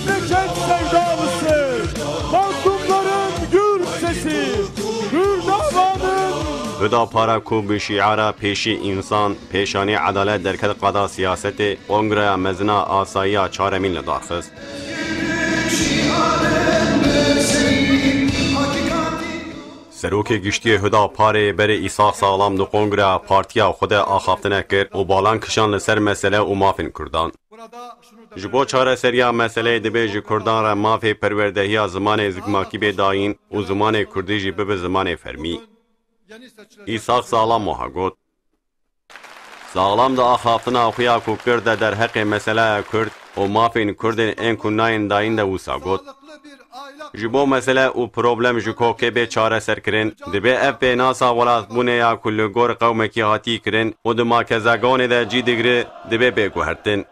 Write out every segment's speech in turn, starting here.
memleket sevdalısı, mazlumların gür sesi, hür davanın. Hüdapara ku bi şiara peşi insan, peşani adalet derket qada siyaseti, Kongraya mezina asayiya çaremin li daxist. Serokê giştiyê Hüdaparê berê îsaq salam di Kongreya Partiya Xwe de axaftine kir û balan kişan li ser mesele û mafên Kurdan. Ji bo çareseriya meseleyê dibe ji Kurdan re mafê perwerdehiya zimanê zikmakî bê dayîn û zimanê Kurdî jî bibe zimanê fermî. İsaq salam wiha got. Salam da axaftina xuya ku kir de derheqê meseleya Kurd û mafên Kurdên ên ku nayên dayîn de wisa got. Ji bo mesele û problem ji kokê bê çareserkirin, dibe ev pênasa welatbûnê ya ku li gor qewmekî hatî kirin û di makezeganê de cî digre dibe bêguhertin.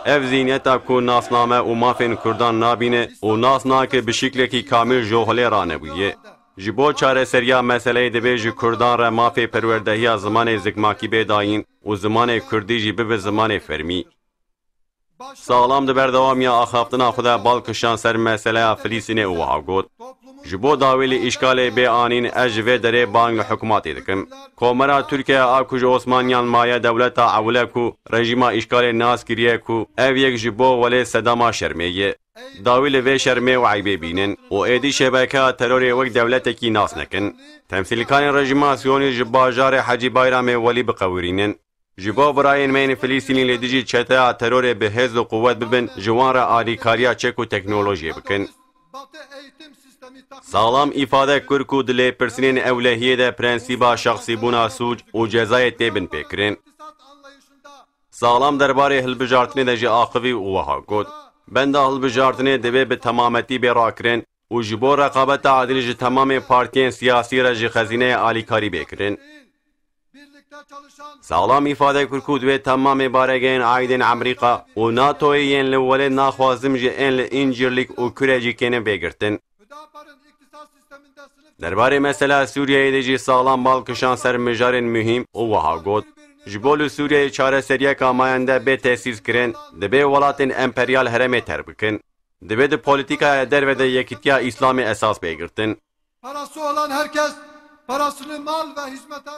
Ev zîniyeta ku nasname û mafên Kurdan nabîne û nas nake bi şîklekî kamîl joholê ranebûye. Ji bo çareseriya meseleyê dibe ji Kurdan re mafê perwerdehiya zimanê zikmakî bê dayîn û zimanê Kurdî jî bibe zimanê fermî. Salam di berdewamiya axaftina xwe de balkişan ser meseleya Filîstînê û wiha got. Ji bo dawî lê îşgalê bê anîn ez ji vê derê bang li hikûmatê dikim. Komera Tirkiye a ku ji Osmaniyan maye dewleta ewle ku rejîma îşgalê nas kiriye ku ev yek ji bo welê Sedama şermê ye. Dawî li vê şermê û eybê bînin û êdî şebekeya terorê wek dewletekî nas nekin. Temsîlkanên rejîma Siyonî ji bajarê Hecî Bayramê welî biqewirînin. Ji bo birayên me yên Filîstînî lê dijî çeteya terorê bi hez û quwet bibin, ji wan re alîkariya çek û teknolojiyê bikin. Salam îfade kir ku di lêpirsînên ewlehiyê de prensîba şexsîbûna sûc û cezayê tê bin pêkirin. Salam derbarê hilbijartinê de jî axivî û wiha got. Benda hilbijartinê dibe bi temametî bê rakirin û ji bo reqabeta adilî ji temamê partiyên siyasî re ji xezîneyê alîkarî bêkirin. Salam îfade kir ku divê temamê baregehên aîdên Emerîka û NATOyê yên li welê naxwazim ji ên li încirlik û kürecîkêne bêgirtin. Derbarê mesela Sûriyeyê de jî salam balkişan ser mijarên mühîm û wiha got. Ji bo li Sûriyeyê çareseriyeka mayan de bê tesîs kirin, dibe welatên emperyal herêmê ter bikin. Dibe di polîtikaya derve de yekîtiya İslamê esas bêgirtin. Parası olan herkes parasını mal ve hizmete